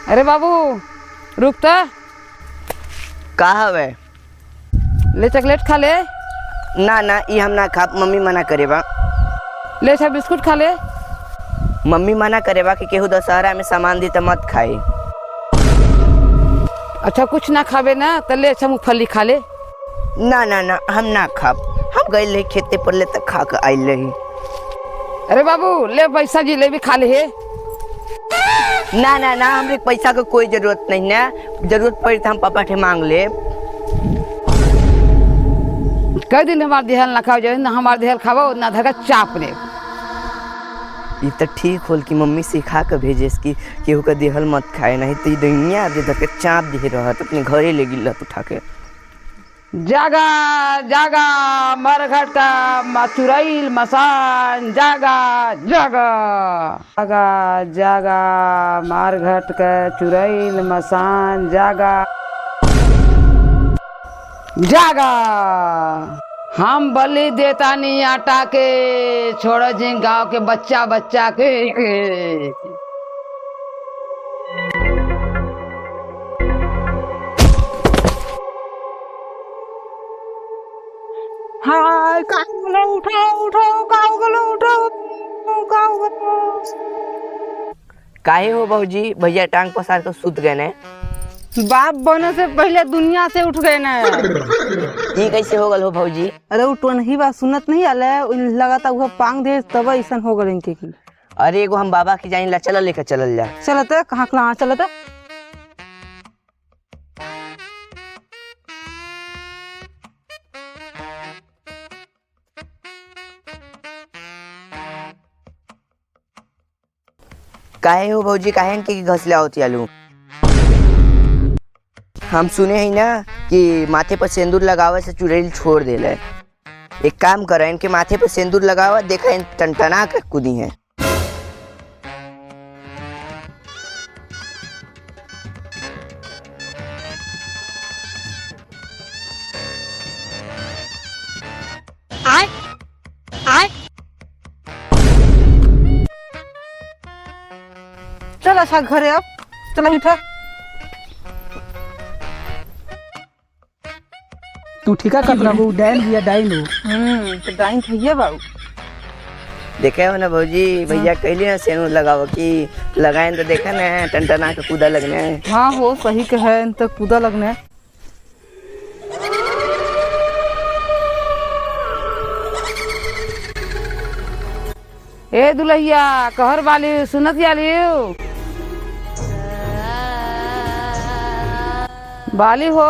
अरे बाबू रुक तो। का हवे? ले चॉकलेट खा ले। ना ना ये हम ना खा, मम्मी मना करे बा। ले अच्छा बिस्कुट खा ले। मम्मी मना करे बा कि केहू दशहरा में सामान दी तो मत खाई। अच्छा कुछ ना खावे ना तो ले अच्छा मूंगफली खा ले। ना ना ना हम ना खा, हम गए ले खेते पर ले तक खा कर आइल रही। अरे बाबू ले पैसा जिलेबी खा ले। ना ना ना हमरे पैसा का कोई जरूरत नहीं ना, जरूरत पड़ी तो हम पापा से मांग ले। कई दिन हमार देहल ना खाओ, ना हमार देहल खाओ ना धगा चाप ले। ये तो ठीक होल कि मम्मी सिखा कर भेजे कि केहू का देहल मत खाए, नहीं तो दुनिया दे धके चाप दे रहा तो अपने घरे ले गिल उठा के। जागा जागा मरघट का मथुरैल मसान जागा जागा जागा जागा मरघट का चुरैल मसान जागा जागा। हम बलि देता नहीं आटा के, छोड़ जी गाँव के बच्चा बच्चा के। हाय काऊ उठाओ उठाओ काऊ गलो उठाओ काऊ गलो। काहे हो बहूजी, भैया टांग पसार कर सुत गए ने? बाप बने से पहले दुनिया से उठ गए ना। ये कैसे हो गल हो भौजी? अरे वो नहीं बात सुनत नहीं आले, लगाता वह पांग दे तब ऐसा हो गल इनके की। अरे एगो हम बाबा की जानी ला चल लेकर चलल जा। चलते कहाँ कहाँ चलते? काहे हो भौजी, काहे इनके घसले होती आलू? हम सुने ही ना कि माथे पर सिंदूर लगावे से चुड़ैल छोड़ देले। एक काम करा, इनके माथे पर सिंदूर लगावा, देखा इन टनटना कर कूदी है। चल अच्छा घरे अब चल उठा। तू ठीका कर लगू डाइन भैया डाइन हो। तो डाइन भैया बाबू देखे हो ना भौजी, भैया कहली ना सिंदूर लगाओ कि लगाए तो देखा ना टनटना का कूदा लगने। हाँ हो सही कहे तो कूदा लगने। ए दुल्हिया कहर वाली सुनत आली बाली हो।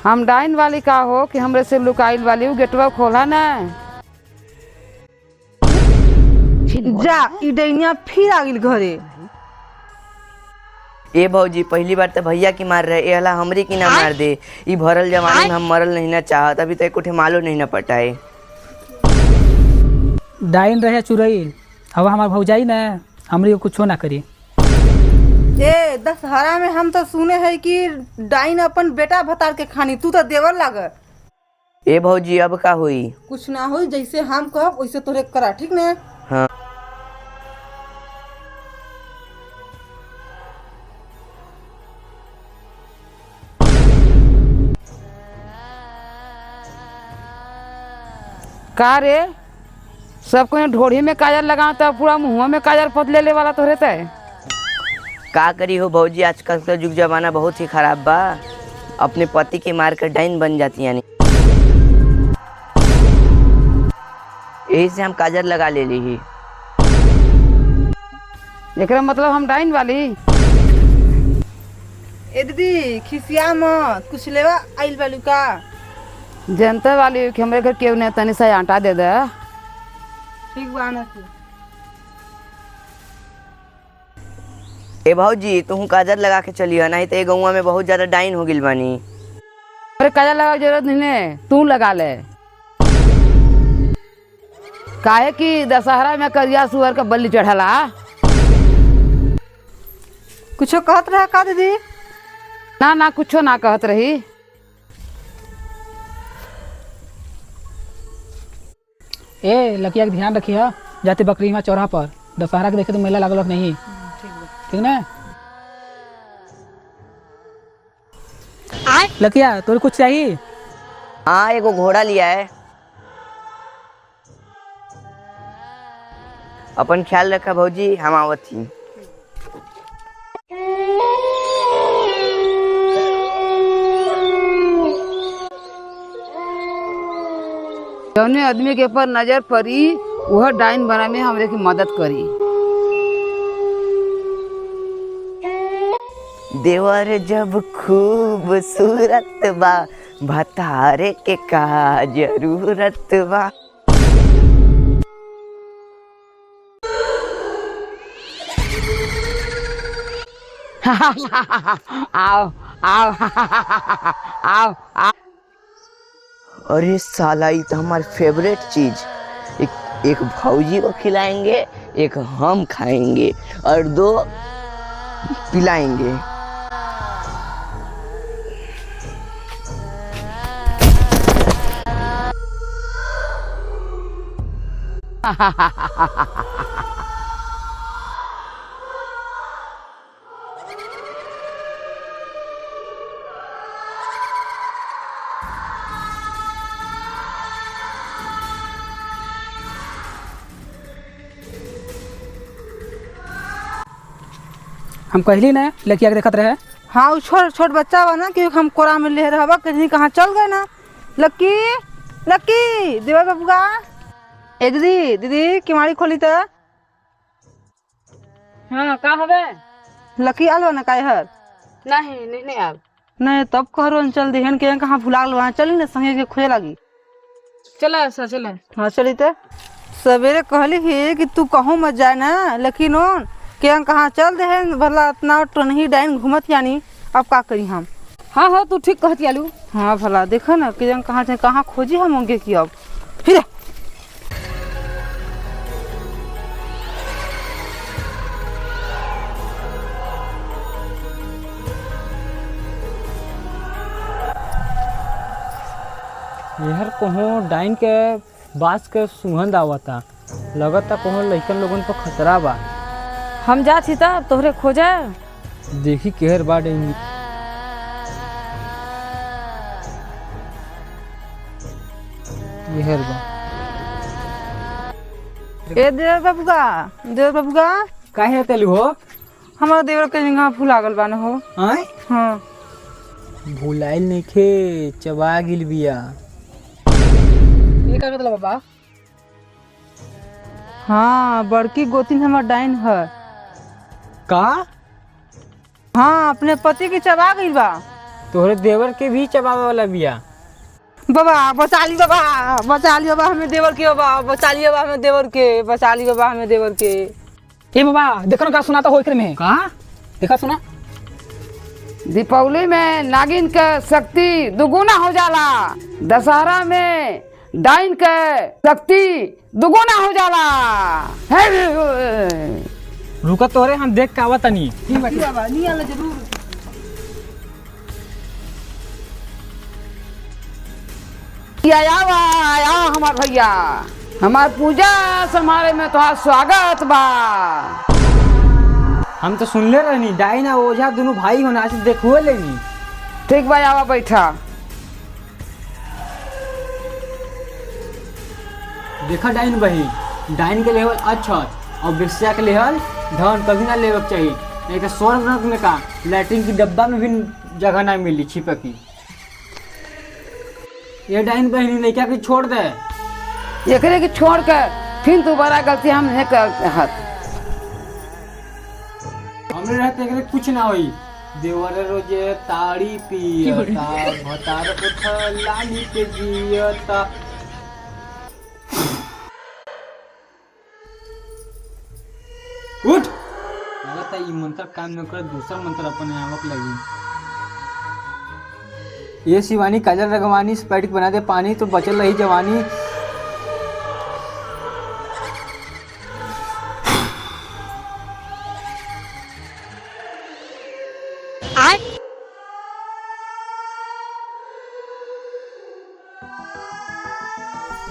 हम डाइन वाली का हो कि हमरे से लुकाइल वाली हो, गेटवा खोला ना। जा ई डैनिया फिर आ गेल घरे। ए भौजी पहली बार तो भैया की मार रहे, एला हमरी की ना मार दे। ई भरल जवानी में हम मरल नहीं ना चाहत, अभी तो एक उठे मालूम नहीं ना पटाए। डाइन रहे चुड़ैल, अब हमार भौजाई ना हमरी को कुछो ना करी। ए दशहरा में हम तो सुने है कि डाइन अपन बेटा भतार के खानी, तू तो देवर लाग। ए भौजी अब का हुई? कुछ ना हो, जैसे हम कहब वैसे तोरे करा, ठीक ना? हाँ का रे सबको ढोढ़ी में काजल लगाता, पूरा मुँह में काजल पत ले वाला तो रहता है। का करी हो भौजी, आजकल का युग जमाना बहुत ही खराब बा। अपने पति के मार कर डाइन बन जाती यानी। यही से हम काजल लगा ले ली। एकरा मतलब हम डाइन वाली। ए दीदी खिसिया मत, कुछ लेवा आइल वालू का? जनता वाली कि हमरे घर केहू ने तनी सा आटा दे दे। ठीक बा ना तू। ए भौजी तू काजल लगा के चलियो, नहीं तो ये गौवा में बहुत ज्यादा डाइन हो गिल बानी। अरे काजल लगा जरूरत नहीं है, तू लगा ले। काहे कि दशहरा में करिया सुअर का बलि चढ़ला। कुछो कहत रहा का दीदी? ना ना कुछो ना कहत रही। ए लकिया के ध्यान रखिए, जाते बकरी माँ चौराहा पर दशहरा के देखे तो मेला लागल नहीं। ठीक ना लकिया, तोरे कुछ चाहिए? हाँ एगो घोड़ा लिया है। अपन ख्याल रखा भौजी, हम आवत थी। जौने आदमी के ऊपर नजर पड़ी वह डाइन बना में हमरे की मदद करी। देवर जब खूबसूरत बा, भतारे के का जरूरत बा। आओ आओ आओ आओ। अरे साला ये तो हमारी फेवरेट चीज। एक भौजी को खिलाएंगे, एक हम खाएंगे और 2 पिलाएंगे। हम कहली ना लकिया के देखत रहे। हाँ वो छोट छोट बच्चा बा ना कि हम कोरा में ले रहा कहीं कहाँ चल गए ना। लक्की लक्की देवर बबुआ, ए दीदी दीदी किमाड़ी खोली तो। हाँ का हवे? लक्की आल बा ना काय हर? नहीं आल। नहीं तब कहो चल दिहन के कहाँ भुला गल वहाँ चली ना संगे के खोजे लगी। चला ऐसा चला। हाँ चली तो सवेरे कहली ही कि तू कहूँ मत जाए ना, लेकिन ओन के कहाँ चल दे भला इतना टनही डाइन घूमत यानी। अब का करी हम? हाँ हाँ तू ठीक कहती आलू। हाँ भला देखो ना कि कहाँ से कहाँ खोजी हम होंगे कि अब फिर। यार कहूँ डाइन के बास के सुगंध आवता, लगता कहूँ लइकन लोगन पर खतरा बा। हम जा थी तब तोहरे खोजा। देखी केहर बा डाइन। केहर बा। ए देवर बबुआ काहे तेलू हो? हमारा देवर के जगह भुला गल बा न हो। आय हाँ भुलाइल नइखे, चबा गिल बिया। ये का मतलब बाबा? हाँ बड़की गोतिन हमार डाइन है। का? हाँ अपने पति की चबा गई बा। तोहरे देवर के भी चबावे वाला बिया। बाबा बचा ली बाबा हमें देवर के बाबा, बचा ली बाबा हमें देवर के, बचा ली बाबा हमें देवर के। ए बाबा देखो ना का सुनाता हो एकरे में। का? देखा सुना। दीपावली में नागिन के शक्ति दुगुना हो जाला, दशहरा में डाइन के शक्ति दुगुना हो जाला। रुका तोरे हम देख के आवत तनी। बाबा नहीं आला जरूर। आया हमार भैया, हमार पूजा समारोह में तोहार स्वागत बा। हम तो सुनले रहनी डाइन आ ओझा दोनों भाई होना से देखुए लेनी। ठीक बा आवा बैठा। देखा डाइन बही, डाइन के लेवल अच्छा और बेस्या के लेवल धन कभी ना लेवे के चाहिए, नहीं तो स्वर्ग नरक में का लैट्रिन की डब्बा में भी जगह ना मिली छिपे की। ये डाइन बहनी लड़का के छोड़ दे। एकरे के छोड़ के फिर दोबारा गलती हम नहीं कर। हमरे रहते एकरे कुछ ना होई। देवर रोजे ताड़ी पियता, भतार उठ लाली के जियता। उठ लगता ये मंत्र काम न कर, दूसरा मंत्र अपने आवक लगी। ये शिवानी काजल रगवानी स्पाइट बना दे पानी तो बचल रही जवानी।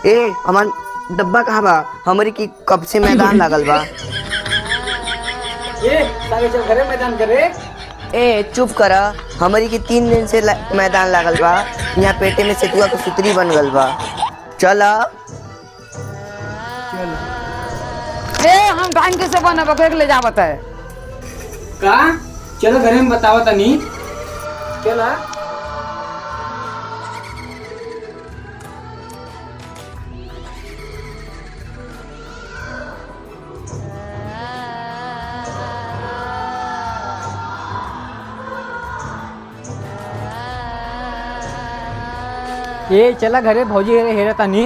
ए अमन डब्बा कहाँ बा? हमारी की कब से मैदान लागल बा। ए सागे चल घरे मैदान करे। ए चुप करा, हमारी की 3 दिन से मैदान लागल बा। यहाँ पेटे में सेतुआ के सुतरी बन गल बा। चला ए हम डाइन कैसे बनब के ले जावत है। का चलो घरे में बतावा तनी। चला ए चला घरे भौजी हेरे हेरे तनी